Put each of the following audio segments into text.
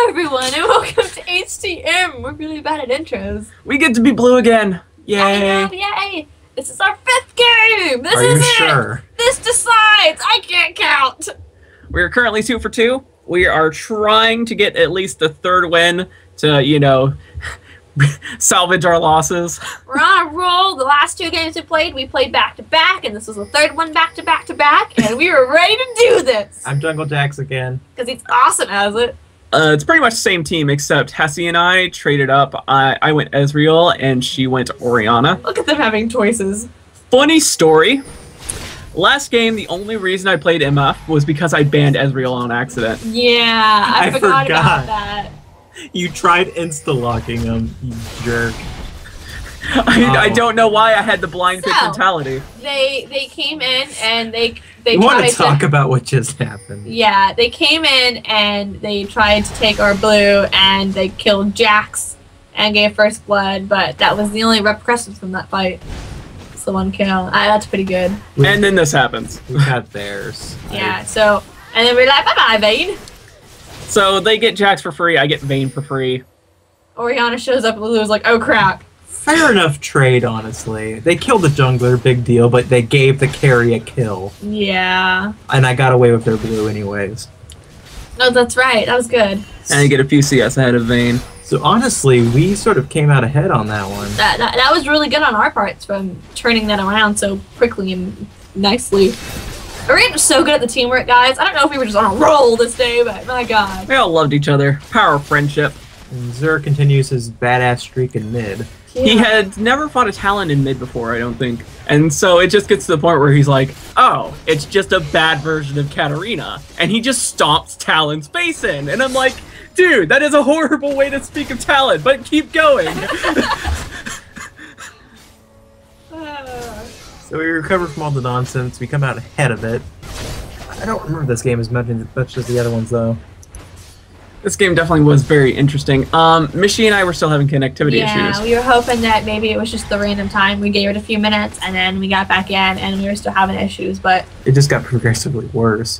everyone, and welcome to HTM. We're really bad at intros. We get to be blue again. Yay. I know, yay. This is our 5th game. This Are is you it. sure? This decides. I can't count. We are currently 2 for 2. We are trying to get at least the 3rd win to, you know, salvage our losses. We're on a roll. The last 2 games we played back-to-back, and this was the 3rd one back-to-back-to-back, and we were ready to do this. I'm Jungle Jax again. Because he's awesome as it. It's pretty much the same team, except Hessie and I traded up. I went Ezreal, and she went Orianna. Look at them having choices. Funny story. Last game, the only reason I played MF was because I banned Ezreal on accident. Yeah, I forgot about forgot. that. You tried insta-locking him, you jerk. I don't know why I had the blind pick So, mentality. They came in and they You want tried to talk about what just happened? Yeah, they came in and they tried to take our blue and they killed Jax and gave first blood, but that was the only repercussions from that fight. It's the 1 kill. That's pretty good. And then this happens. We got theirs. Yeah, so, and then we're like, bye-bye, Vayne. So they get Jax for free, I get Vayne for free. Orianna shows up and Lulu's like, oh crap. Fair enough trade, honestly. They killed the jungler, big deal, but they gave the carry a kill. Yeah. And I got away with their blue anyways. No, that's right. That was good. And I get a few CS ahead of Vayne. So honestly, we sort of came out ahead on that one. That was really good on our parts from turning that around so quickly and nicely. We're just so good at the teamwork, guys. I don't know if we were just on a roll this day, but my god. We all loved each other. Power of friendship. And Xur continues his badass streak in mid. Yeah. He had never fought a Talon in mid before, I don't think. And so it just gets to the point where he's like, oh, it's just a bad version of Katarina. And he just stomps Talon's face in. And I'm like, dude, that is a horrible way to speak of Talon, but keep going. So we recover from all the nonsense, we come out ahead of it. I don't remember this game as much as the other ones, though. This game definitely was very interesting. Mishi and I were still having connectivity Yeah, issues. we were hoping that maybe it was just the random time. We gave it a few minutes, and then we got back in, and we were still having issues. But It just got progressively worse.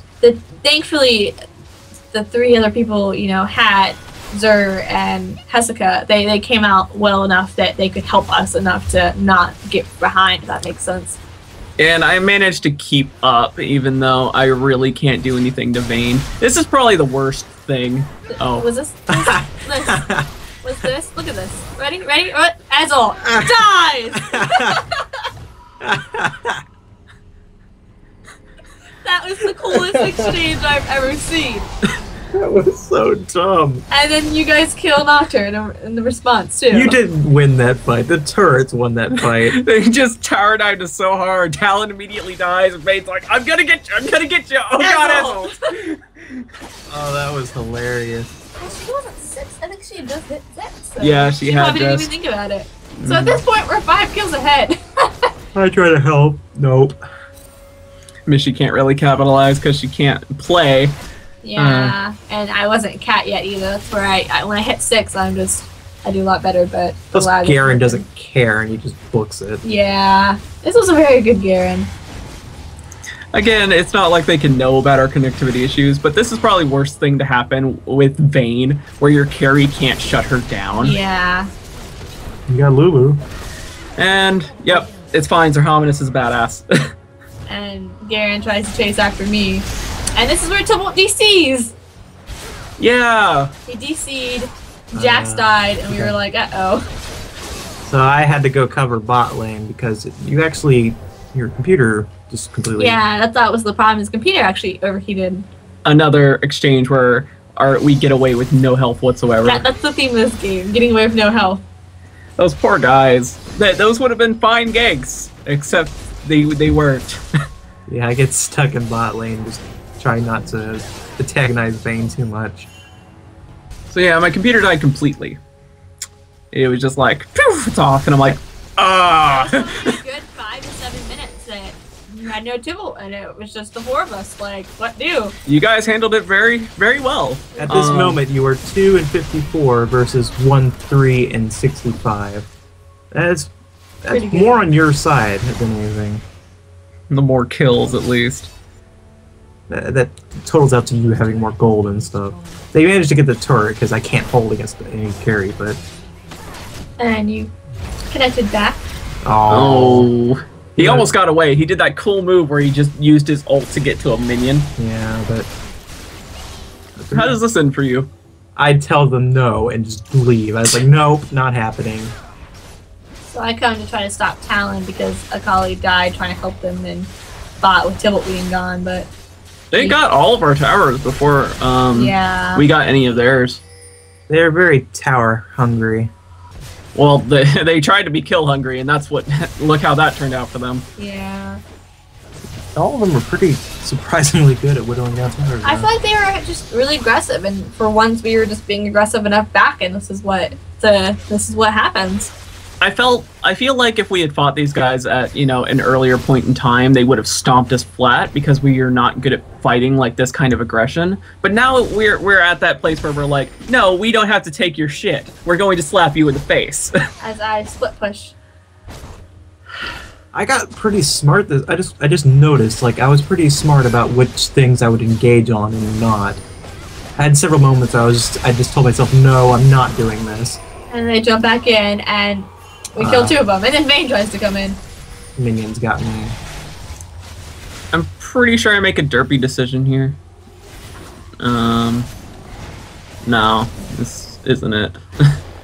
thankfully, the 3 other people, you know, had Xur and Hessica. They came out well enough that they could help us enough to not get behind, if that makes sense. And I managed to keep up, even though I really can't do anything to Vayne. This is probably the worst thing. Oh. Was this? What's this? Look at this. Ready? Ready? What? Azul dies! That was the coolest exchange I've ever seen. That was so dumb. And then you guys kill Nocturne in the response, too. You didn't win that fight. The turrets won that fight. They just tower dived us so hard. Talon immediately dies, and Vayne's like, I'm gonna get you, I'm gonna get you. Oh god, Ezreal. Oh, that was hilarious. Well, she wasn't 6. I think she just hit 6. So Yeah, she had probably didn't just- even think about it. So at this point, we're 5 kills ahead. I try to help. Nope. Mishi can't really capitalize because she can't play. Yeah, and I wasn't cat yet either. That's where I when I hit 6, I do a lot better. But Plus, the lag is Garen working. doesn't care and he just books it. Yeah, this was a very good Garen. Again, it's not like they can know about our connectivity issues, but this is probably the worst thing to happen with Vayne, where your carry can't shut her down. Yeah. You got Lulu. And, yep, it's fine. Zerhominus is a badass. And Garen tries to chase after me, and this is where Tumult DCs. Yeah. He DC'd. Jax died, and we were like, uh-oh. So I had to go cover bot lane because you actually, your computer just completely... Yeah, that was the problem. His computer actually overheated. Another exchange where we get away with no health whatsoever. That's the theme of this game, getting away with no health. Those poor guys. Those would have been fine ganks, except they weren't. Yeah, I get stuck in bot lane, just trying not to antagonize Vayne too much. So yeah, my computer died completely. It was just like, poof, it's off, and I'm like, ah. That was only a good 5 to 7 minutes that you had no Tibble, and it was just the 4 of us. Like, what do? You guys handled it very, very well. At this moment, you are 2 and 54 versus 1, 3 and 65. That's Pretty good. more on your side than anything. The more kills, at least. That totals out to you having more gold and stuff. They managed to get the turret because I can't hold against any carry, but And you connected back. Oh. He Yeah. almost got away. He did that cool move where he just used his ult to get to a minion. yeah, but How does this end for you? I'd tell them no and just leave. I was like, nope, not happening. So I come to try to stop Talon because Akali died trying to help them and fought with Tibalt being gone, but They got all of our towers before yeah. we got any of theirs. They're very tower hungry. Well, they tried to be kill hungry, and that's what. Look how that turned out for them. Yeah. All of them were pretty surprisingly good at whittling down towers. I feel like they were just really aggressive, and for once we were just being aggressive enough back, and this is what happens. I feel like if we had fought these guys at an earlier point in time, they would have stomped us flat because we are not good at fighting like this kind of aggression. But now we're at that place where we're like, no, we don't have to take your shit. We're going to slap you in the face. As I split push. I got pretty smart. I just noticed, like, I was pretty smart about which things I would engage on and not. I had several moments I just told myself, no, I'm not doing this. And they jump back in, and we kill two of them, and then Vayne tries to come in. Minions got me. I'm pretty sure I make a derpy decision here. No, this isn't it.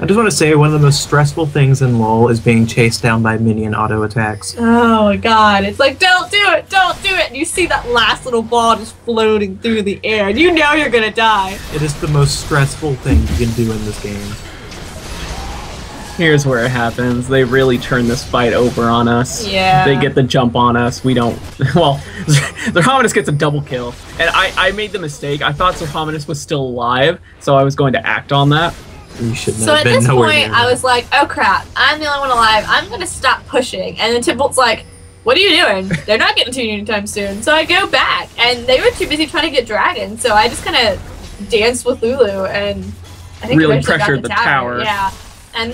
I just want to say one of the most stressful things in LoL is being chased down by minion auto attacks. Oh my god, it's like, don't do it, don't do it! And you see that last little ball just floating through the air, and you know you're gonna die. It is the most stressful thing you can do in this game. Here's where it happens. They really turn this fight over on us. Yeah. They get the jump on us. We don't. Well, Zerhominus gets a double kill. And I made the mistake. I thought Zerhominus was still alive, so I was going to act on that. You should So have at been this nowhere point, near I that. was like, oh crap, I'm the only one alive. I'm gonna stop pushing. And then Tibalt's like, what are you doing? They're not getting to you anytime soon. So I go back, and they were too busy trying to get dragons. So I just kind of danced with Lulu, and I think Really eventually got pressured the tower. Yeah, and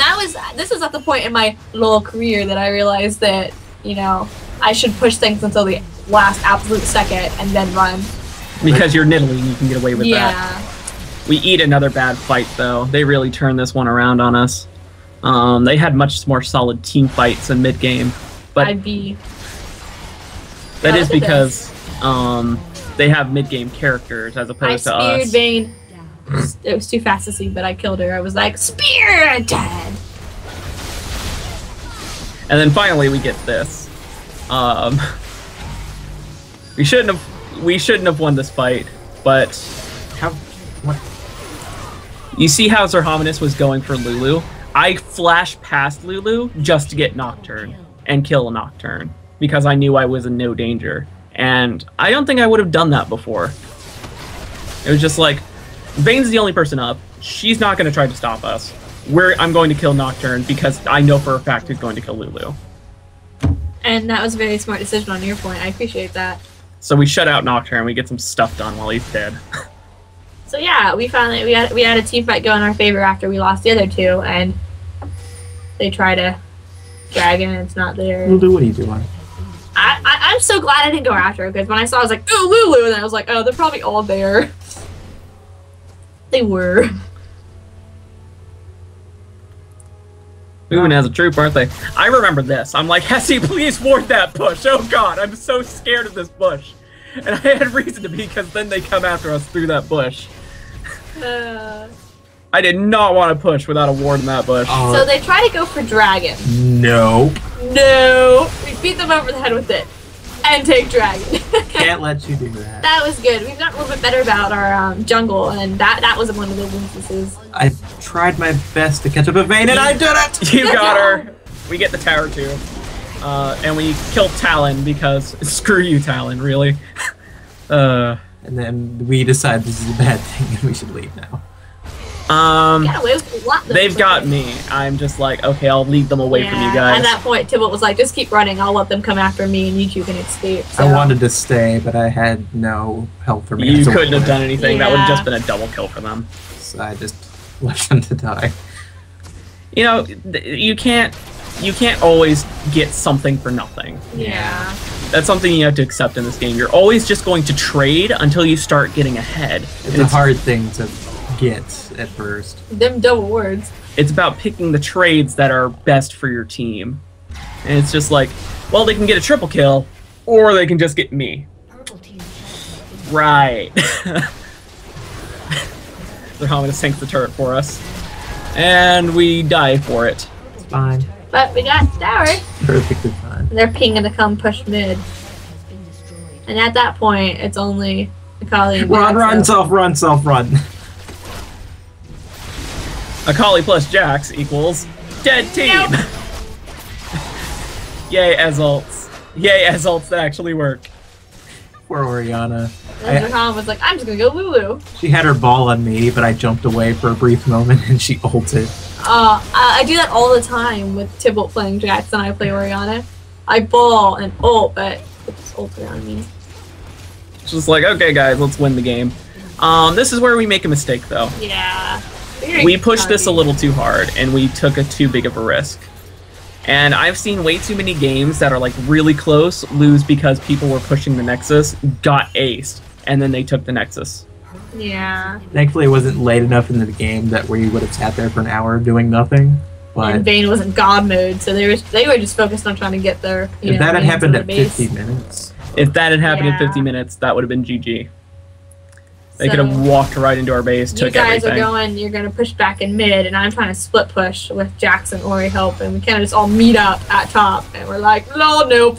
this was at the point in my LoL career that I realized that I should push things until the last absolute second and then run. Because you're Nidalee, you can get away with that. Yeah. We eat another bad fight, though. They really turned this one around on us. They had much more solid team fights in mid-game. But I'd be. that is look at because they have mid-game characters as I opposed to speared us. Vayne. It was too fast to see, but I killed her. I was like, spear dead. And then finally we get this. We shouldn't have won this fight, but How? What? you see how Zerhominus was going for Lulu? I flashed past Lulu just to get Nocturne and kill a Nocturne because I knew I was in no danger. And I don't think I would have done that before. It was just like, Vayne's the only person up. She's not going to try to stop us. I'm going to kill Nocturne because I know for a fact he's going to kill Lulu. And that was a very smart decision on your point. I appreciate that. So we shut out Nocturne. We get some stuff done while he's dead. So yeah, we finally we had a team fight go in our favor after we lost the other two, and they try to dragon, and it's not there. Lulu, what are you doing? I'm so glad I didn't go after her because when I saw, I was like, "Oh, Lulu," and then I was like, "Oh, they're probably all there." They were. Moving as a troop, aren't they? I remember this. I'm like, Hessie, please ward that bush. Oh god, I'm so scared of this bush. And I had reason to be because then they come after us through that bush. I did not want to push without a ward in that bush. So they try to go for dragon. No. No, we beat them over the head with it, and take dragon. Can't let you do that. That was good. We've gotten a little bit better about our jungle, and that was one of those instances. I tried my best to catch up with Vayne, and I did it! You got her. We get the tower too. And we kill Talon because screw you, Talon, really. And then we decide this is a bad thing and we should leave now. Got away with a lot. They've got me. I'm just like, okay, I'll lead them away from you guys. At that point, Tibalt was like, just keep running. I'll let them come after me, and you two can escape. So. I wanted to stay, but I had no help for me. You couldn't have done anything. That would have Yeah. just been a double kill for them. So I just left them to die. You know, you can't always get something for nothing. Yeah. That's something you have to accept in this game. You're always just going to trade until you start getting ahead. It's a hard thing to get at first. Them double words. It's about picking the trades that are best for your team. And it's just like, well, they can get a triple kill, or they can just get me. Right. They're having to sink the turret for us. And we die for it. It's fine. But we got the tower. Perfectly fine. They're pinging to come push mid. And at that point, it's only Akali and Run, self, run. Akali plus Jax equals dead team. Nope. Yay, as ults. Yay, as ults that actually work. Poor Oriana. And Rakan was like, I'm just gonna go Lulu. She had her ball on me, but I jumped away for a brief moment and she ulted. I do that all the time with Tybalt playing Jax and I play Oriana. I ball and ult, but it's ulted on me. It's just like, okay guys, let's win the game. This is where we make a mistake though. Yeah. We pushed this a little too hard and we took a too big of a risk. And I've seen way too many games that are like really close lose because people were pushing the Nexus, got aced, and then they took the Nexus. Yeah. Thankfully, it wasn't late enough into the game that we would have sat there for an hour doing nothing. But And Vayne was in God mode, so they were just focused on trying to get their. if that had happened at base. 50 minutes, If that had happened in Yeah. 50 minutes, that would have been GG. They So, could have walked right into our base, You took guys everything. you're gonna push back in mid, and I'm trying to split push with Jax and Ori help, and we kind of just all meet up at top, and we're like, no, nope.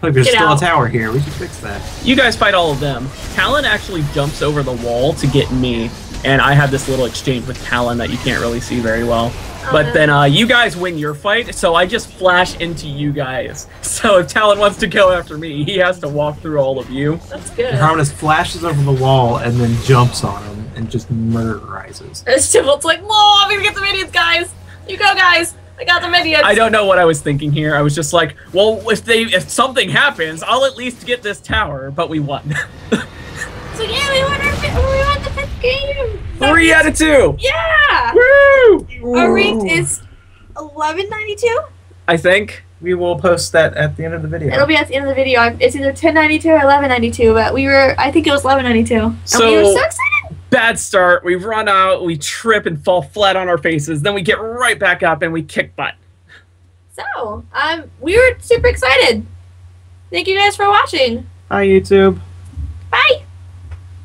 look, there's Get still out. a tower here. We should fix that. You guys fight all of them. Talon actually jumps over the wall to get me, and I have this little exchange with Talon that you can't really see very well. But then you guys win your fight, so I just flash into you guys. So if Talon wants to go after me, he has to walk through all of you. That's good. Harmonist flashes over the wall and then jumps on him and just murderizes. Tybalt's like, whoa, I'm gonna get the minions, guys. You go, guys. I got the minions. I don't know what I was thinking here. I was just like, well, if something happens, I'll at least get this tower. But we won. So yeah, we won the fifth game. 3 out of 2. Yeah. Woo! Our rate is 1192. I think. We will post that at the end of the video. It'll be at the end of the video. It's either 1092 or 1192, but I think it was 1192. And we were so excited. Bad start. We run out, we trip and fall flat on our faces. Then we get right back up and we kick butt. So, we were super excited. Thank you guys for watching. Hi, YouTube.